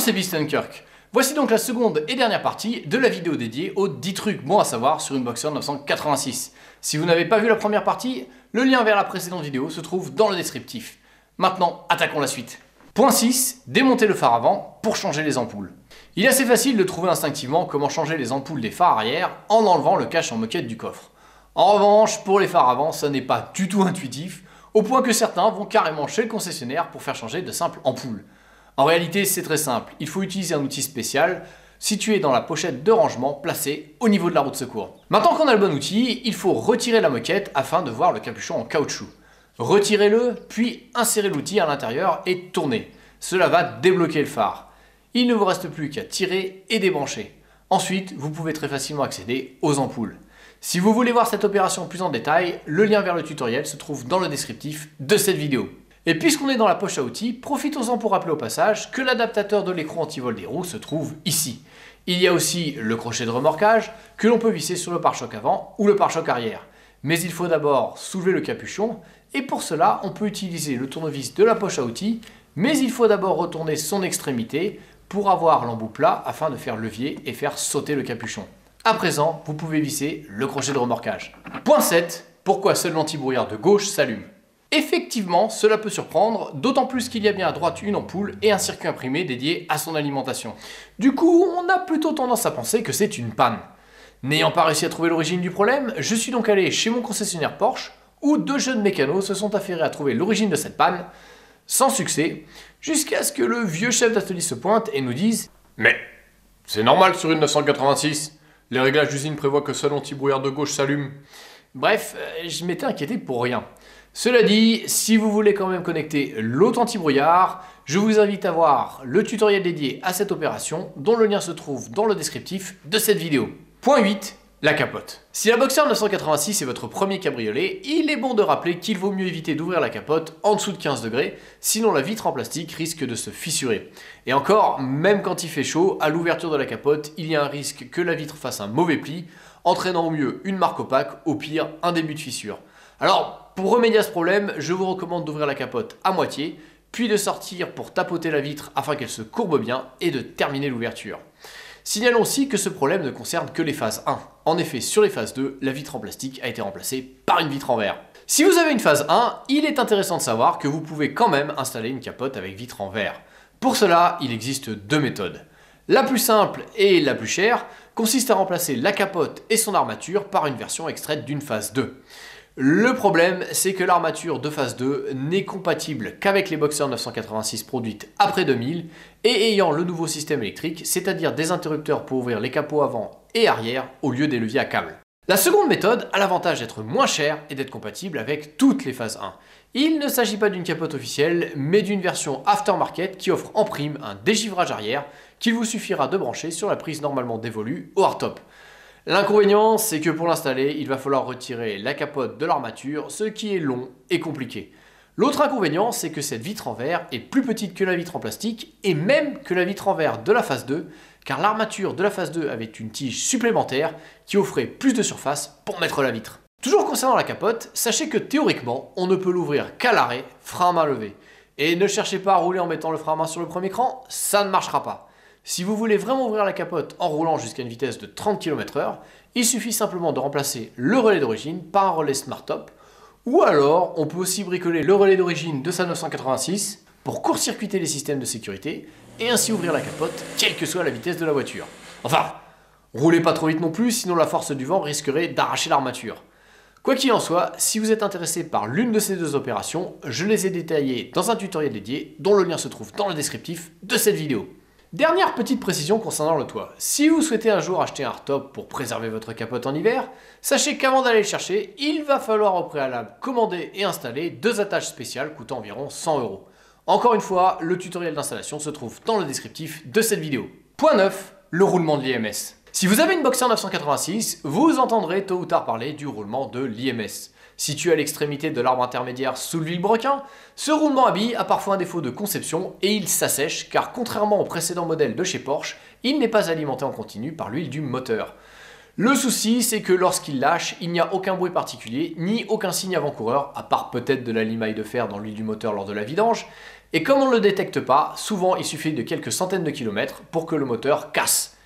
c'est Beast & Kirk. Voici donc la seconde et dernière partie de la vidéo dédiée aux 10 trucs bons à savoir sur une Boxer 986. Si vous n'avez pas vu la première partie, le lien vers la précédente vidéo se trouve dans le descriptif. Maintenant, attaquons la suite. Point 6, démonter le phare avant pour changer les ampoules. Il est assez facile de trouver instinctivement comment changer les ampoules des phares arrière en enlevant le cache en moquette du coffre. En revanche, pour les phares avant, ça n'est pas du tout intuitif, au point que certains vont carrément chez le concessionnaire pour faire changer de simples ampoules. En réalité, c'est très simple, il faut utiliser un outil spécial situé dans la pochette de rangement placée au niveau de la roue de secours. Maintenant qu'on a le bon outil, il faut retirer la moquette afin de voir le capuchon en caoutchouc. Retirez-le, puis insérez l'outil à l'intérieur et tournez. Cela va débloquer le phare. Il ne vous reste plus qu'à tirer et débrancher. Ensuite, vous pouvez très facilement accéder aux ampoules. Si vous voulez voir cette opération plus en détail, le lien vers le tutoriel se trouve dans le descriptif de cette vidéo. Et puisqu'on est dans la poche à outils, profitons-en pour rappeler au passage que l'adaptateur de l'écrou anti-vol des roues se trouve ici. Il y a aussi le crochet de remorquage que l'on peut visser sur le pare-choc avant ou le pare-choc arrière. Mais il faut d'abord soulever le capuchon et pour cela on peut utiliser le tournevis de la poche à outils, mais il faut d'abord retourner son extrémité pour avoir l'embout plat afin de faire levier et faire sauter le capuchon. À présent, vous pouvez visser le crochet de remorquage. Point 7. Pourquoi seul l'antibrouillard de gauche s'allume? Effectivement, cela peut surprendre, d'autant plus qu'il y a bien à droite une ampoule et un circuit imprimé dédié à son alimentation. Du coup, on a plutôt tendance à penser que c'est une panne. N'ayant pas réussi à trouver l'origine du problème, je suis donc allé chez mon concessionnaire Porsche, où deux jeunes mécanos se sont affairés à trouver l'origine de cette panne, sans succès, jusqu'à ce que le vieux chef d'atelier se pointe et nous dise « Mais c'est normal sur une 986, les réglages d'usine prévoient que seul l'antibrouillard de gauche s'allume. » Bref, je m'étais inquiété pour rien. Cela dit, si vous voulez quand même connecter l'autre anti-brouillard, je vous invite à voir le tutoriel dédié à cette opération dont le lien se trouve dans le descriptif de cette vidéo. Point 8. La capote. Si la Boxer 986 est votre premier cabriolet, il est bon de rappeler qu'il vaut mieux éviter d'ouvrir la capote en dessous de 15 degrés, sinon la vitre en plastique risque de se fissurer. Et encore, même quand il fait chaud, à l'ouverture de la capote, il y a un risque que la vitre fasse un mauvais pli, entraînant au mieux une marque opaque, au pire un début de fissure. Alors, pour remédier à ce problème, je vous recommande d'ouvrir la capote à moitié, puis de sortir pour tapoter la vitre afin qu'elle se courbe bien et de terminer l'ouverture. Signalons aussi que ce problème ne concerne que les phases 1. En effet, sur les phases 2, la vitre en plastique a été remplacée par une vitre en verre. Si vous avez une phase 1, il est intéressant de savoir que vous pouvez quand même installer une capote avec vitre en verre. Pour cela, il existe deux méthodes. La plus simple et la plus chère consiste à remplacer la capote et son armature par une version extraite d'une phase 2. Le problème, c'est que l'armature de phase 2 n'est compatible qu'avec les Boxer 986 produites après 2000 et ayant le nouveau système électrique, c'est-à-dire des interrupteurs pour ouvrir les capots avant et arrière au lieu des leviers à câble. La seconde méthode a l'avantage d'être moins chère et d'être compatible avec toutes les phases 1. Il ne s'agit pas d'une capote officielle, mais d'une version aftermarket qui offre en prime un dégivrage arrière qu'il vous suffira de brancher sur la prise normalement dévolue au hardtop. L'inconvénient, c'est que pour l'installer, il va falloir retirer la capote de l'armature, ce qui est long et compliqué. L'autre inconvénient, c'est que cette vitre en verre est plus petite que la vitre en plastique et même que la vitre en verre de la phase 2, car l'armature de la phase 2 avait une tige supplémentaire qui offrait plus de surface pour mettre la vitre. Toujours concernant la capote, sachez que théoriquement, on ne peut l'ouvrir qu'à l'arrêt, frein à main levé. Et ne cherchez pas à rouler en mettant le frein à main sur le premier cran, ça ne marchera pas. Si vous voulez vraiment ouvrir la capote en roulant jusqu'à une vitesse de 30 km/h, il suffit simplement de remplacer le relais d'origine par un relais SmartTop, ou alors on peut aussi bricoler le relais d'origine de sa 986 pour court-circuiter les systèmes de sécurité et ainsi ouvrir la capote quelle que soit la vitesse de la voiture. Enfin, roulez pas trop vite non plus, sinon la force du vent risquerait d'arracher l'armature. Quoi qu'il en soit, si vous êtes intéressé par l'une de ces deux opérations, je les ai détaillées dans un tutoriel dédié dont le lien se trouve dans le descriptif de cette vidéo. Dernière petite précision concernant le toit. Si vous souhaitez un jour acheter un hardtop pour préserver votre capote en hiver, sachez qu'avant d'aller le chercher, il va falloir au préalable commander et installer deux attaches spéciales coûtant environ 100 €. Encore une fois, le tutoriel d'installation se trouve dans le descriptif de cette vidéo. Point 9. Le roulement de l'IMS. Si vous avez une Boxer 986, vous entendrez tôt ou tard parler du roulement de l'IMS. Situé à l'extrémité de l'arbre intermédiaire sous le vilebrequin, ce roulement à billes a parfois un défaut de conception et il s'assèche car contrairement au précédent modèle de chez Porsche, il n'est pas alimenté en continu par l'huile du moteur. Le souci, c'est que lorsqu'il lâche, il n'y a aucun bruit particulier, ni aucun signe avant-coureur, à part peut-être de la limaille de fer dans l'huile du moteur lors de la vidange, Et comme on ne le détecte pas, souvent il suffit de quelques centaines de kilomètres pour que le moteur casse.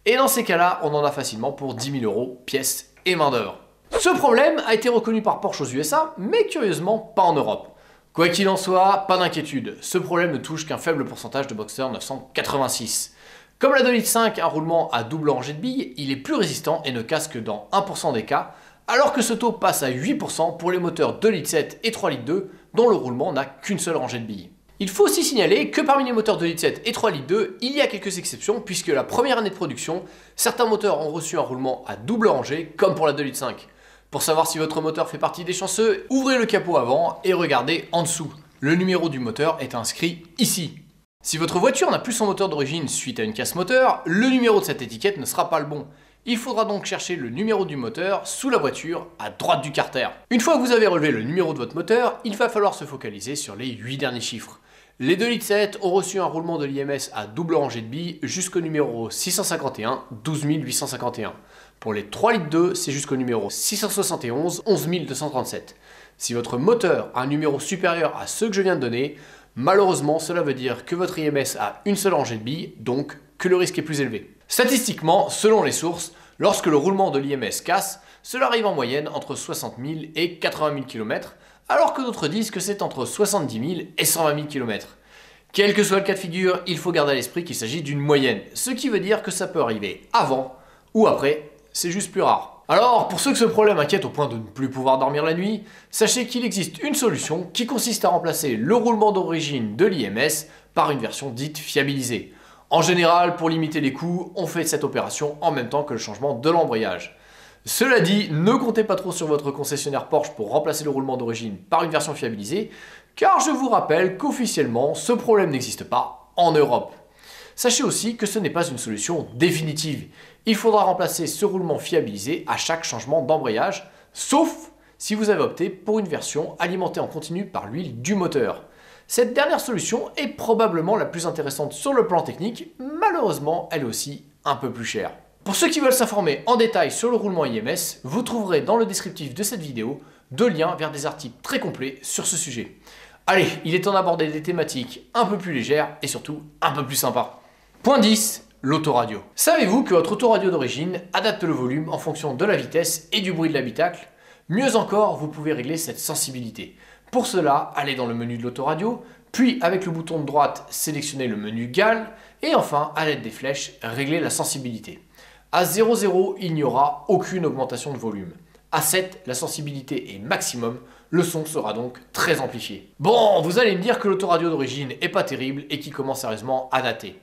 Et dans ces cas-là, on en a facilement pour 10 000 €, pièces et main d'œuvre. Ce problème a été reconnu par Porsche aux USA, mais curieusement pas en Europe. Quoi qu'il en soit, pas d'inquiétude, ce problème ne touche qu'un faible pourcentage de Boxster 986. Comme la 2,5 litres a un roulement à double rangée de billes, il est plus résistant et ne casse que dans 1% des cas, alors que ce taux passe à 8% pour les moteurs 2,7 litres et 3,2 litres dont le roulement n'a qu'une seule rangée de billes. Il faut aussi signaler que parmi les moteurs 2,7 litres et 3,2 litres, il y a quelques exceptions puisque la première année de production, certains moteurs ont reçu un roulement à double rangée comme pour la 2,5 litres. Pour savoir si votre moteur fait partie des chanceux, ouvrez le capot avant et regardez en dessous. Le numéro du moteur est inscrit ici. Si votre voiture n'a plus son moteur d'origine suite à une casse moteur, le numéro de cette étiquette ne sera pas le bon. Il faudra donc chercher le numéro du moteur sous la voiture, à droite du carter. Une fois que vous avez relevé le numéro de votre moteur, il va falloir se focaliser sur les 8 derniers chiffres. Les 2,7 litres ont reçu un roulement de l'IMS à double rangée de billes jusqu'au numéro 651 12 851. Pour les 3,2 litres, c'est jusqu'au numéro 671 11 237. Si votre moteur a un numéro supérieur à ceux que je viens de donner, malheureusement cela veut dire que votre IMS a une seule rangée de billes, donc que le risque est plus élevé. Statistiquement, selon les sources, lorsque le roulement de l'IMS casse, cela arrive en moyenne entre 60 000 et 80 000 km, alors que d'autres disent que c'est entre 70 000 et 120 000 km. Quel que soit le cas de figure, il faut garder à l'esprit qu'il s'agit d'une moyenne, ce qui veut dire que ça peut arriver avant ou après, c'est juste plus rare. Alors, pour ceux que ce problème inquiète au point de ne plus pouvoir dormir la nuit, sachez qu'il existe une solution qui consiste à remplacer le roulement d'origine de l'IMS par une version dite fiabilisée. En général, pour limiter les coûts, on fait cette opération en même temps que le changement de l'embrayage. Cela dit, ne comptez pas trop sur votre concessionnaire Porsche pour remplacer le roulement d'origine par une version fiabilisée, car je vous rappelle qu'officiellement, ce problème n'existe pas en Europe. Sachez aussi que ce n'est pas une solution définitive. Il faudra remplacer ce roulement fiabilisé à chaque changement d'embrayage, sauf si vous avez opté pour une version alimentée en continu par l'huile du moteur. Cette dernière solution est probablement la plus intéressante sur le plan technique, malheureusement elle est aussi un peu plus chère. Pour ceux qui veulent s'informer en détail sur le roulement IMS, vous trouverez dans le descriptif de cette vidéo 2 liens vers des articles très complets sur ce sujet. Allez, il est temps d'aborder des thématiques un peu plus légères et surtout un peu plus sympas. Point 10, l'autoradio. Savez-vous que votre autoradio d'origine adapte le volume en fonction de la vitesse et du bruit de l'habitacle? Mieux encore, vous pouvez régler cette sensibilité. Pour cela, allez dans le menu de l'autoradio, puis avec le bouton de droite, sélectionnez le menu GAL et enfin, à l'aide des flèches, réglez la sensibilité. À 0,0, il n'y aura aucune augmentation de volume. À 7, la sensibilité est maximum, le son sera donc très amplifié. Bon, vous allez me dire que l'autoradio d'origine est pas terrible et qu'il commence sérieusement à dater.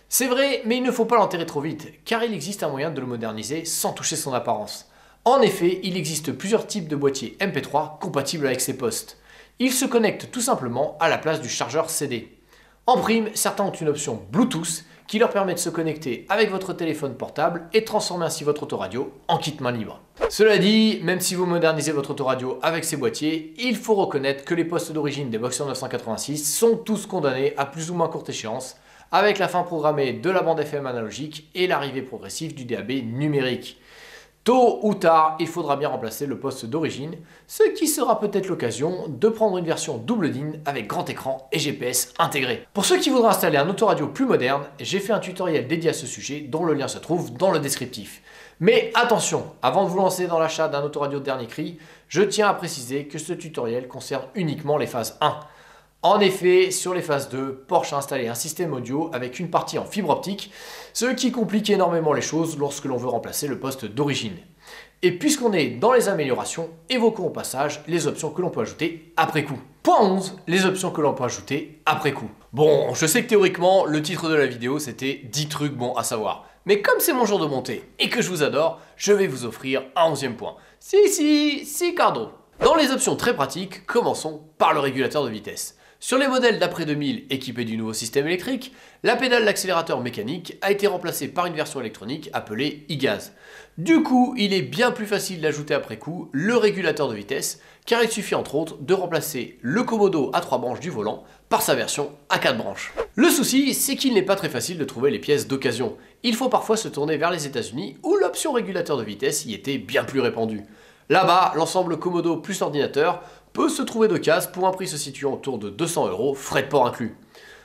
C'est vrai, mais il ne faut pas l'enterrer trop vite, car il existe un moyen de le moderniser sans toucher son apparence. En effet, il existe plusieurs types de boîtiers MP3 compatibles avec ces postes. Ils se connectent tout simplement à la place du chargeur CD. En prime, certains ont une option Bluetooth qui leur permet de se connecter avec votre téléphone portable et transformer ainsi votre autoradio en kit main libre. Cela dit, même si vous modernisez votre autoradio avec ces boîtiers, il faut reconnaître que les postes d'origine des Boxster 986 sont tous condamnés à plus ou moins courte échéance, avec la fin programmée de la bande FM analogique et l'arrivée progressive du DAB numérique. Tôt ou tard, il faudra bien remplacer le poste d'origine, ce qui sera peut-être l'occasion de prendre une version double DIN avec grand écran et GPS intégré. Pour ceux qui voudraient installer un autoradio plus moderne, j'ai fait un tutoriel dédié à ce sujet dont le lien se trouve dans le descriptif. Mais attention, avant de vous lancer dans l'achat d'un autoradio de dernier cri, je tiens à préciser que ce tutoriel concerne uniquement les phases 1. En effet, sur les phases 2, Porsche a installé un système audio avec une partie en fibre optique, ce qui complique énormément les choses lorsque l'on veut remplacer le poste d'origine. Et puisqu'on est dans les améliorations, évoquons au passage les options que l'on peut ajouter après coup. Point 11, les options que l'on peut ajouter après coup. Bon, je sais que théoriquement, le titre de la vidéo c'était 10 trucs bons à savoir. Mais comme c'est mon jour de montée et que je vous adore, je vais vous offrir un 11e point. Si, Cardo. Dans les options très pratiques, commençons par le régulateur de vitesse. Sur les modèles d'après 2000 équipés du nouveau système électrique, la pédale d'accélérateur mécanique a été remplacée par une version électronique appelée e-Gaz. Du coup, il est bien plus facile d'ajouter après coup le régulateur de vitesse, car il suffit entre autres de remplacer le Komodo à 3 branches du volant par sa version à 4 branches. Le souci, c'est qu'il n'est pas très facile de trouver les pièces d'occasion. Il faut parfois se tourner vers les États-Unis où l'option régulateur de vitesse y était bien plus répandue. Là-bas, l'ensemble Komodo plus ordinateur peut se trouver d'occasion pour un prix se situant autour de 200 €, frais de port inclus.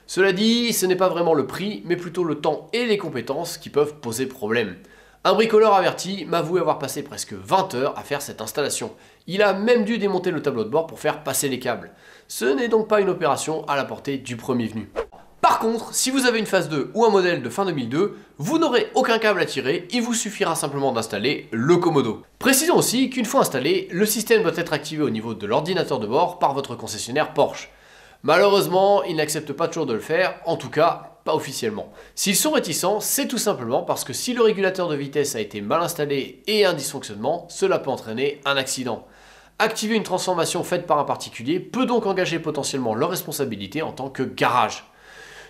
Cela dit, ce n'est pas vraiment le prix, mais plutôt le temps et les compétences qui peuvent poser problème. Un bricoleur averti m'avoue avoir passé presque 20 heures à faire cette installation. Il a même dû démonter le tableau de bord pour faire passer les câbles. Ce n'est donc pas une opération à la portée du premier venu. Par contre, si vous avez une phase 2 ou un modèle de fin 2002, vous n'aurez aucun câble à tirer, il vous suffira simplement d'installer le Commodo. Précisons aussi qu'une fois installé, le système doit être activé au niveau de l'ordinateur de bord par votre concessionnaire Porsche. Malheureusement, ils n'acceptent pas toujours de le faire, en tout cas pas officiellement. S'ils sont réticents, c'est tout simplement parce que si le régulateur de vitesse a été mal installé et un dysfonctionnement, cela peut entraîner un accident. Activer une transformation faite par un particulier peut donc engager potentiellement leur responsabilité en tant que garage.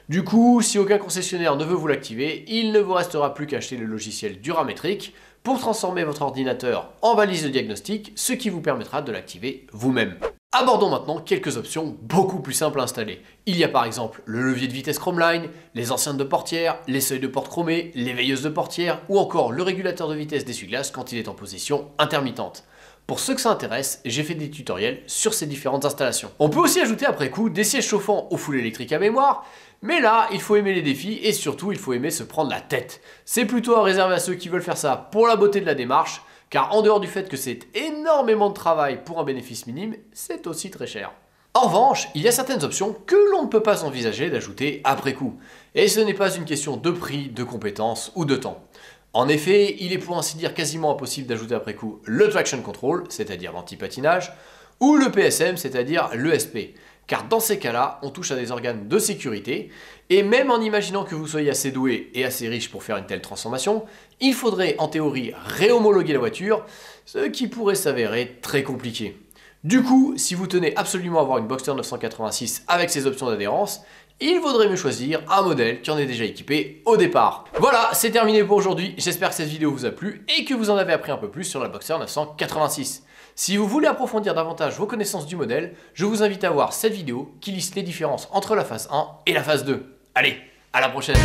Du coup, si aucun concessionnaire ne veut vous l'activer, il ne vous restera plus qu'à acheter le logiciel Durametric pour transformer votre ordinateur en valise de diagnostic, ce qui vous permettra de l'activer vous-même. Abordons maintenant quelques options beaucoup plus simples à installer. Il y a par exemple le levier de vitesse Chromeline, les enceintes de portière, les seuils de porte chromés, les veilleuses de portière ou encore le régulateur de vitesse d'essuie-glace quand il est en position intermittente. Pour ceux que ça intéresse, j'ai fait des tutoriels sur ces différentes installations. On peut aussi ajouter après coup des sièges chauffants au full électrique à mémoire, mais là, il faut aimer les défis et surtout, il faut aimer se prendre la tête. C'est plutôt à réserver à ceux qui veulent faire ça pour la beauté de la démarche, car en dehors du fait que c'est énormément de travail pour un bénéfice minime, c'est aussi très cher. En revanche, il y a certaines options que l'on ne peut pas envisager d'ajouter après coup. Et ce n'est pas une question de prix, de compétences ou de temps. En effet, il est pour ainsi dire quasiment impossible d'ajouter après coup le Traction Control, c'est-à-dire l'anti-patinage, ou le PSM, c'est-à-dire l'ESP. Car dans ces cas-là, on touche à des organes de sécurité, et même en imaginant que vous soyez assez doué et assez riche pour faire une telle transformation, il faudrait en théorie réhomologuer la voiture, ce qui pourrait s'avérer très compliqué. Du coup, si vous tenez absolument à avoir une Boxster 986 avec ses options d'adhérence, il vaudrait mieux choisir un modèle qui en est déjà équipé au départ. Voilà, c'est terminé pour aujourd'hui, j'espère que cette vidéo vous a plu et que vous en avez appris un peu plus sur la Boxster 986. Si vous voulez approfondir davantage vos connaissances du modèle, je vous invite à voir cette vidéo qui liste les différences entre la phase 1 et la phase 2. Allez, à la prochaine!